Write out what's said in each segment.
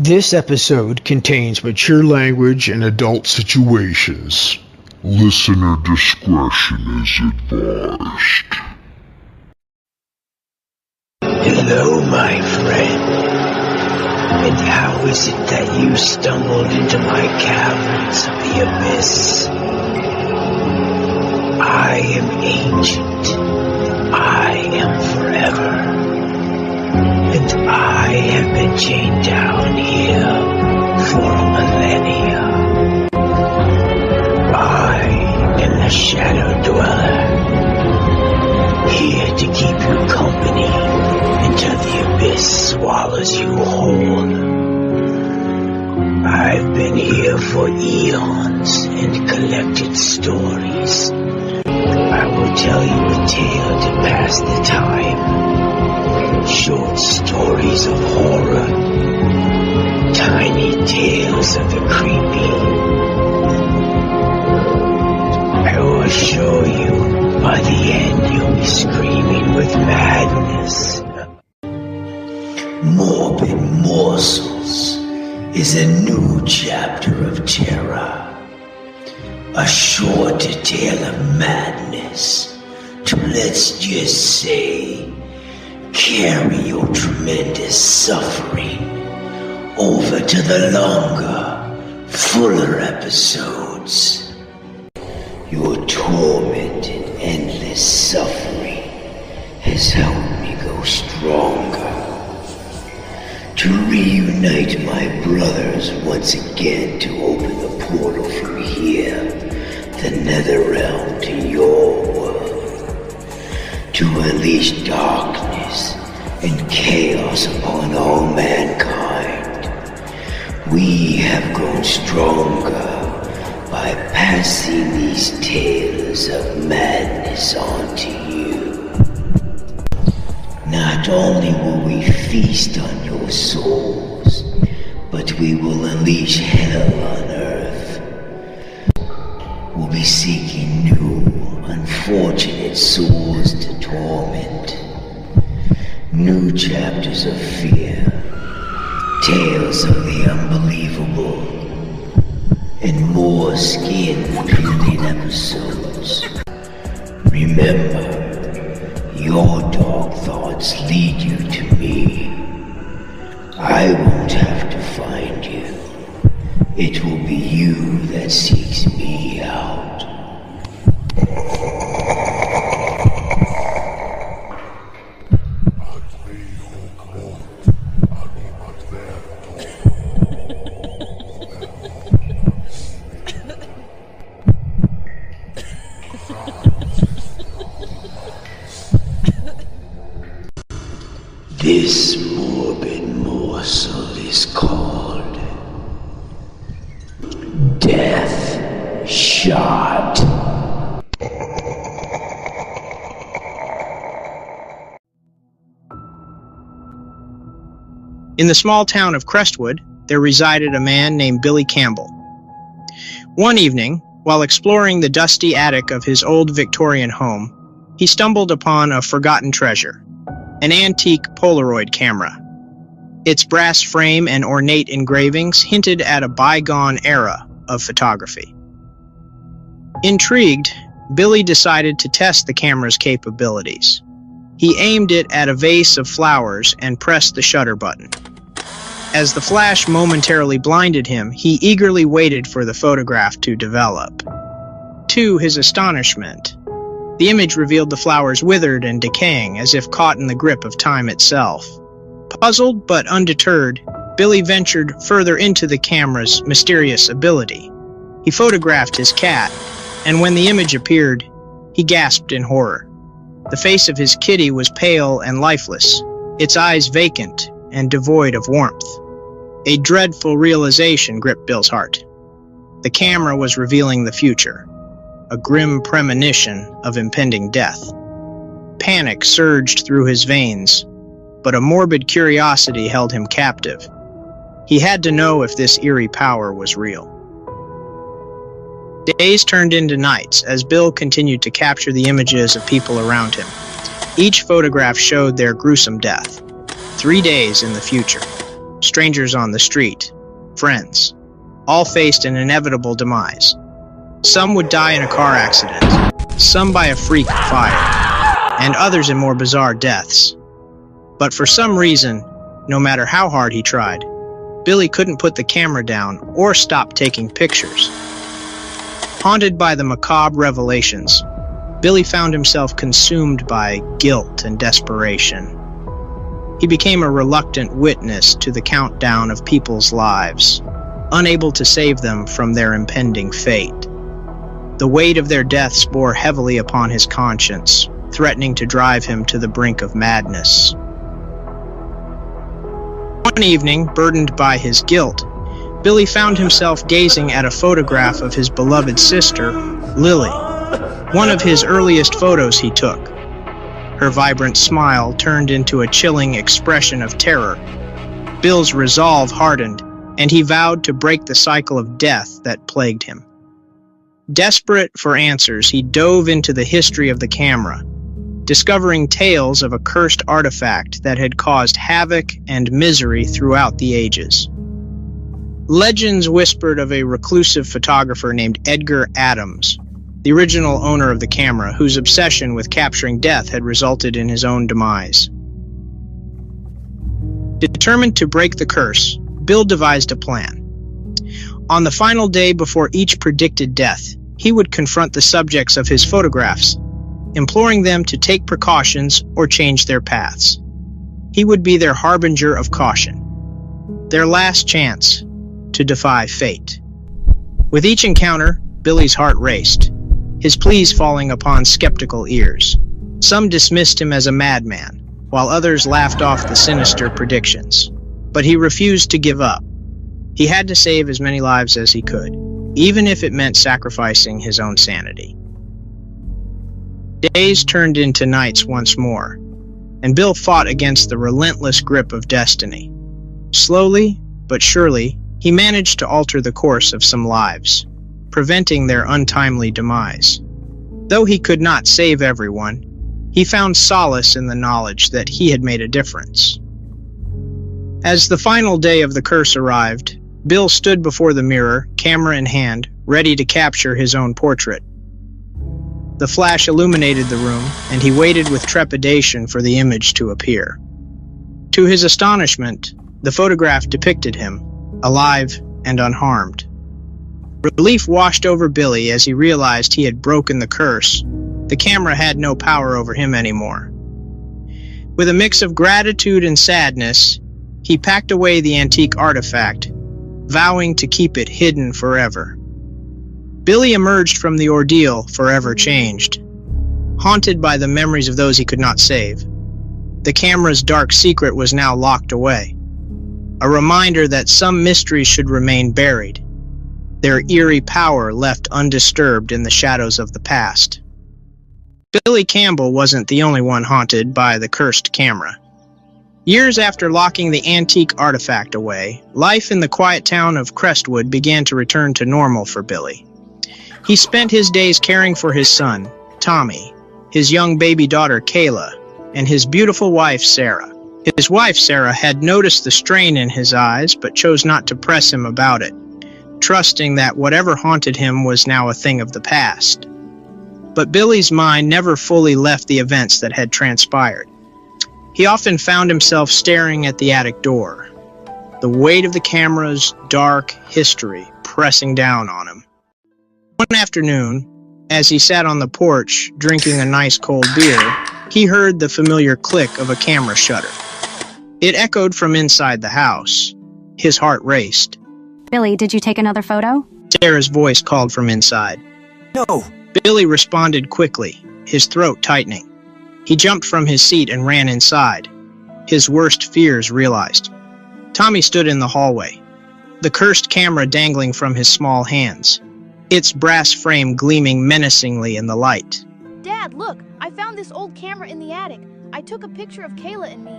This episode contains mature language and adult situations. Listener discretion is advised. Hello, my friend. And how is it that you stumbled into my caverns of the abyss? I am ancient. I am forever. And I have been chained down here for millennia. I am the Shadow Dweller, here to keep you company until the abyss swallows you whole. I've been here for eons and collected stories. I will tell you a tale to pass the time. Short stories of horror, tiny tales of the creepy. I will assure you, by the end you'll be screaming with madness. Morbid Morsals is a new chapter of terror. A short tale of madness to, let's just say, carry your tremendous suffering over to the longer, fuller episodes. Your torment and endless suffering has helped me go stronger. To reunite my brothers once again, to open the portal from here, the nether realm, to your world. To unleash darkness and chaos upon all mankind. We have grown stronger by passing these tales of madness on to you. Not only will we feast on your souls, but we will unleash hell on earth. We'll be seeking new, unfortunate souls to torment. New chapters of fear, tales of the unbelievable, and more skin-peeling episodes. Remember, your dark thoughts lead you to me. I won't have to find you. It will be you that seeks me out. This morbid morsel is called Death Shot. In the small town of Crestwood, there resided a man named Billy Campbell. One evening, while exploring the dusty attic of his old Victorian home, he stumbled upon a forgotten treasure. An antique Polaroid camera. Its brass frame and ornate engravings hinted at a bygone era of photography. Intrigued, Billy decided to test the camera's capabilities. He aimed it at a vase of flowers and pressed the shutter button. As the flash momentarily blinded him, he eagerly waited for the photograph to develop. To his astonishment, the image revealed the flowers withered and decaying, as if caught in the grip of time itself. Puzzled but undeterred, Billy ventured further into the camera's mysterious ability. He photographed his cat, and when the image appeared, he gasped in horror. The face of his kitty was pale and lifeless, its eyes vacant and devoid of warmth. A dreadful realization gripped Bill's heart. The camera was revealing the future. A grim premonition of impending death. Panic surged through his veins, but a morbid curiosity held him captive. He had to know if this eerie power was real. Days turned into nights as Bill continued to capture the images of people around him. Each photograph showed their gruesome death. 3 days in the future. strangers on the street, friends, all faced an inevitable demise. Some would die in a car accident, some by a freak fire, and others in more bizarre deaths. But for some reason, no matter how hard he tried, Billy couldn't put the camera down or stop taking pictures. Haunted by the macabre revelations, Billy found himself consumed by guilt and desperation. He became a reluctant witness to the countdown of people's lives, unable to save them from their impending fate. The weight of their deaths bore heavily upon his conscience, threatening to drive him to the brink of madness. One evening, burdened by his guilt, Billy found himself gazing at a photograph of his beloved sister, Lily, one of his earliest photos he took. Her vibrant smile turned into a chilling expression of terror. Bill's resolve hardened, and he vowed to break the cycle of death that plagued him. Desperate for answers, he dove into the history of the camera, discovering tales of a cursed artifact that had caused havoc and misery throughout the ages. Legends whispered of a reclusive photographer named Edgar Adams, the original owner of the camera, whose obsession with capturing death had resulted in his own demise. Determined to break the curse, Bill devised a plan. On the final day before each predicted death, he would confront the subjects of his photographs, imploring them to take precautions or change their paths. He would be their harbinger of caution, their last chance to defy fate. With each encounter, Billy's heart raced, his pleas falling upon skeptical ears. Some dismissed him as a madman, while others laughed off the sinister predictions. But he refused to give up. He had to save as many lives as he could, even if it meant sacrificing his own sanity. Days turned into nights once more, and Bill fought against the relentless grip of destiny. Slowly, but surely, he managed to alter the course of some lives, preventing their untimely demise. Though he could not save everyone, he found solace in the knowledge that he had made a difference. As the final day of the curse arrived, Bill stood before the mirror, camera in hand, ready to capture his own portrait. The flash illuminated the room, and he waited with trepidation for the image to appear. To his astonishment, the photograph depicted him, alive and unharmed. Relief washed over Billy as he realized he had broken the curse. The camera had no power over him anymore. With a mix of gratitude and sadness, he packed away the antique artifact, vowing to keep it hidden forever. Billy emerged from the ordeal forever changed, haunted by the memories of those he could not save. The camera's dark secret was now locked away, a reminder that some mysteries should remain buried, their eerie power left undisturbed in the shadows of the past. Billy Campbell wasn't the only one haunted by the cursed camera. Years after locking the antique artifact away, life in the quiet town of Crestwood began to return to normal for Billy. He spent his days caring for his son, Tommy, his young baby daughter, Kayla, and his beautiful wife, Sarah. His wife, Sarah, had noticed the strain in his eyes, but chose not to press him about it, trusting that whatever haunted him was now a thing of the past. But Billy's mind never fully left the events that had transpired. He often found himself staring at the attic door, the weight of the camera's dark history pressing down on him. One afternoon, as he sat on the porch drinking a nice cold beer, he heard the familiar click of a camera shutter. It echoed from inside the house. His heart raced. Billy, did you take another photo? Sarah's voice called from inside. No. Billy responded quickly, his throat tightening. He jumped from his seat and ran inside, his worst fears realized. Tommy stood in the hallway, the cursed camera dangling from his small hands, its brass frame gleaming menacingly in the light. Dad, look! I found this old camera in the attic. I took a picture of Kayla and me.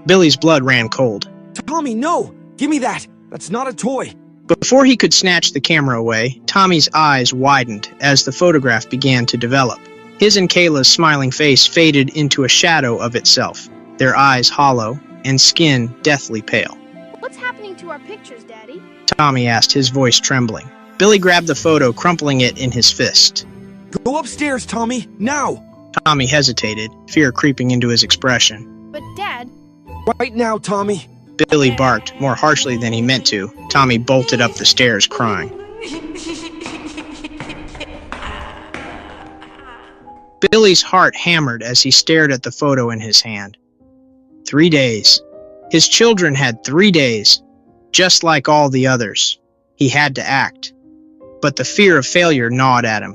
Billy's blood ran cold. Tommy, no! Give me that! That's not a toy! Before he could snatch the camera away, Tommy's eyes widened as the photograph began to develop. His and Kayla's smiling face faded into a shadow of itself, their eyes hollow and skin deathly pale. What's What's happening to our pictures, Daddy? Tommy asked, his voice trembling. Billy grabbed the photo, crumpling it in his fist. Go upstairs, Tommy, now! Tommy hesitated, fear creeping into his expression. But Dad... Right now, Tommy. Billy barked, more harshly than he meant to. Tommy bolted up the stairs, crying. Billy's heart hammered as he stared at the photo in his hand. 3 days. His children had 3 days. Just like all the others. He had to act. But the fear of failure gnawed at him.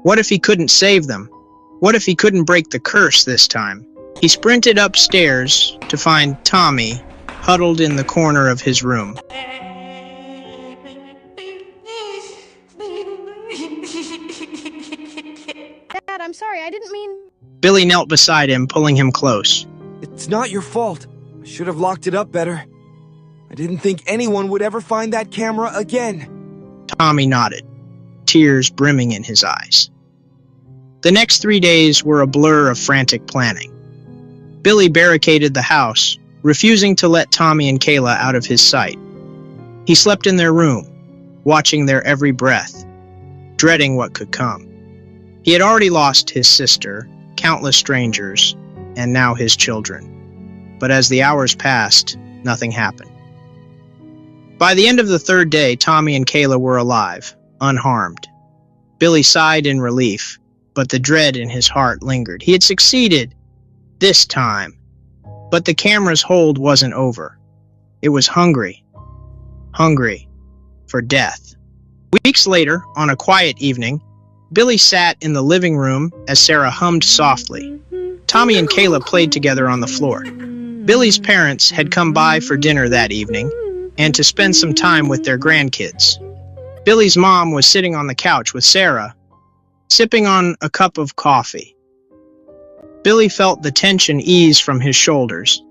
What if he couldn't save them? What if he couldn't break the curse this time? He sprinted upstairs to find Tommy huddled in the corner of his room. Dad, I'm sorry, I didn't mean... Billy knelt beside him, pulling him close. It's not your fault. I should have locked it up better. I didn't think anyone would ever find that camera again. Tommy nodded, tears brimming in his eyes. The next 3 days were a blur of frantic planning. Billy barricaded the house, refusing to let Tommy and Kayla out of his sight. He slept in their room, watching their every breath, dreading what could come. He had already lost his sister, countless strangers, and now his children. But as the hours passed, nothing happened. By the end of the 3rd day, Tommy and Kayla were alive, unharmed. Billy sighed in relief, but the dread in his heart lingered. He had succeeded, this time. But the camera's hold wasn't over. It was hungry for death. Weeks later, on a quiet evening, Billy sat in the living room as Sarah hummed softly. Tommy and Kayla played together on the floor. Billy's parents had come by for dinner that evening and to spend some time with their grandkids. Billy's mom was sitting on the couch with Sarah, sipping on a cup of coffee. Billy felt the tension ease from his shoulders,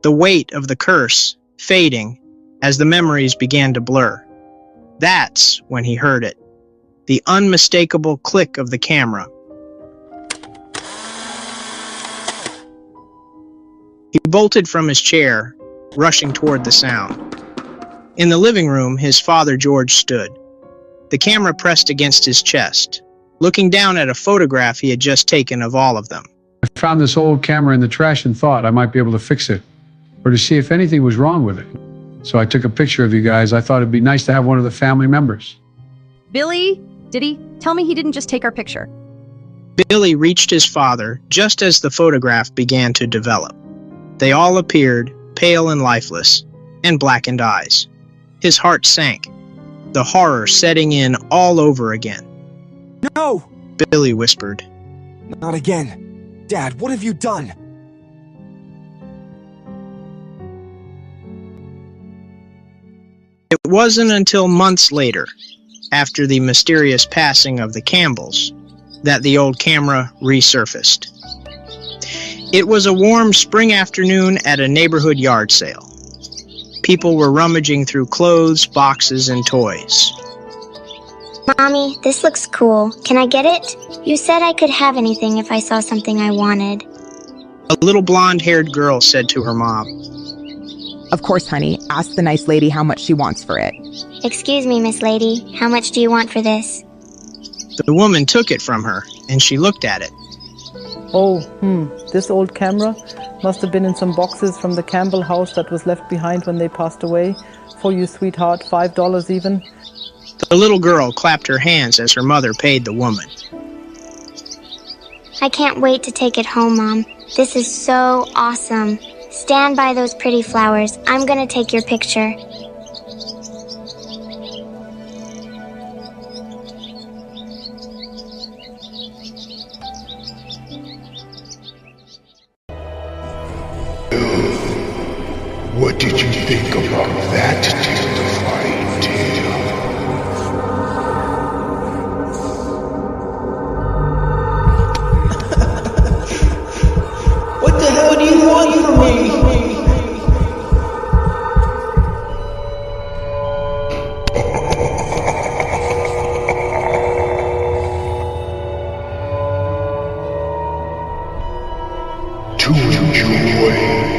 the weight of the curse fading as the memories began to blur. That's when he heard it, the unmistakable click of the camera. He bolted from his chair, rushing toward the sound. In the living room, his father George stood, the camera pressed against his chest, looking down at a photograph he had just taken of all of them. I found this old camera in the trash and thought I might be able to fix it, or to see if anything was wrong with it. So I took a picture of you guys. I thought it'd be nice to have one of the family members. Billy, did he tell me he didn't just take our picture? Billy reached his father just as the photograph began to develop. They all appeared, pale and lifeless, and blackened eyes. His heart sank, the horror setting in all over again. No! Billy whispered. Not again. Dad, what have you done? It wasn't until months later, after the mysterious passing of the Campbells, that the old camera resurfaced. It was a warm spring afternoon at a neighborhood yard sale. People were rummaging through clothes, boxes, and toys. Mommy, this looks cool. Can I get it? You said I could have anything if I saw something I wanted. A little blonde-haired girl said to her mom. Of course, honey. Ask the nice lady how much she wants for it. Excuse me, Miss Lady. How much do you want for this? The woman took it from her, and she looked at it. Oh, this old camera must have been in some boxes from the Campbell house that was left behind when they passed away. For you, sweetheart, $5 even. The little girl clapped her hands as her mother paid the woman. I can't wait to take it home, Mom. This is so awesome. Stand by those pretty flowers. I'm gonna take your picture. What did you think about that terrifying tale? What the hell do you want from me? To enjoy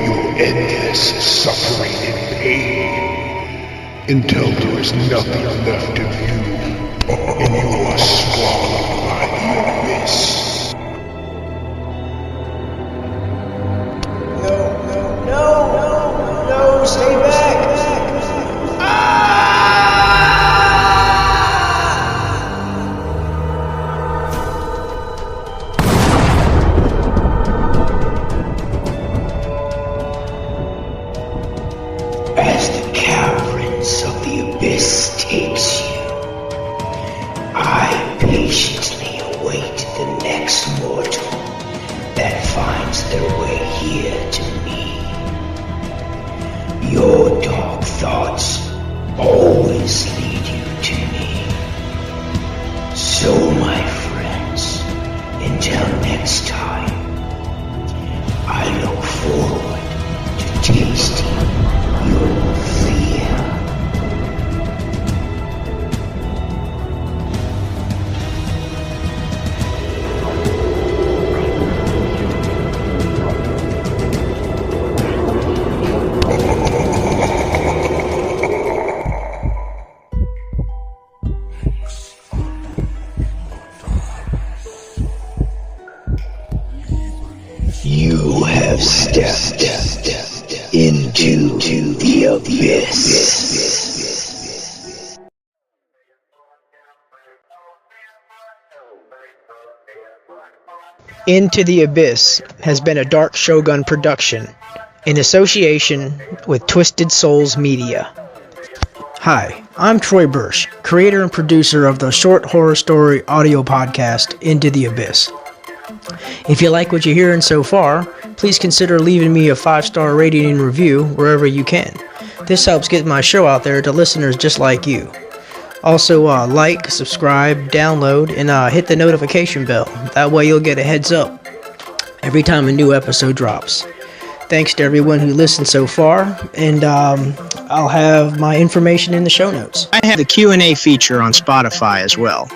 your endless suffering and pain. until there is nothing left of you, and you are swallowed by the abyss. No, stay back! As the caverns of the abyss takes you, I patiently await the next mortal that finds their way here to me. Your dark thoughts always lead you to me. So, my friends, until next time, I look forward to tasting your fear. You have stepped into the abyss. Into the Abyss has been a Dark Shogun production in association with Twisted Souls Media. Hi, I'm Troy Bursch, creator and producer of the short horror story audio podcast Into the Abyss. If you like what you're hearing so far, please consider leaving me a 5-star rating and review wherever you can. This helps get my show out there to listeners just like you. Also, like, subscribe, download, and hit the notification bell. That way you'll get a heads up every time a new episode drops. Thanks to everyone who listened so far, and I'll have my information in the show notes. I have the Q&A feature on Spotify as well.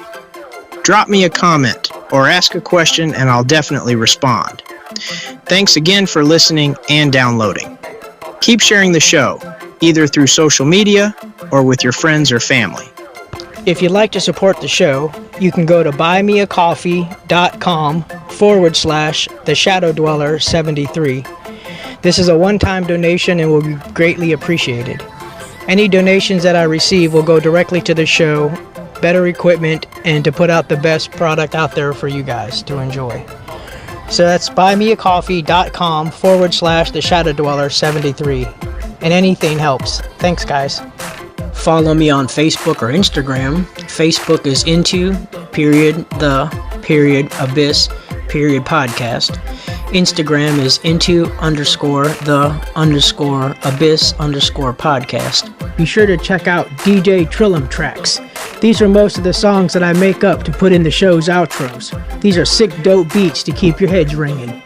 Drop me a comment or ask a question and I'll definitely respond. Thanks again for listening and downloading. Keep sharing the show, either through social media or with your friends or family. If you'd like to support the show, you can go to buymeacoffee.com/theshadowdweller73. This is a one-time donation and will be greatly appreciated. Any donations that I receive will go directly to the show, better equipment, and to put out the best product out there for you guys to enjoy. So that's buymeacoffee.com/theshadowdweller73. And anything helps. Thanks, guys. Follow me on Facebook or Instagram. Facebook is into_the_abyss_podcast. Instagram is into_the_abyss_podcast. Be sure to check out DJ Trilliam tracks. These are most of the songs that I make up to put in the show's outros. These are sick, dope beats to keep your heads ringing.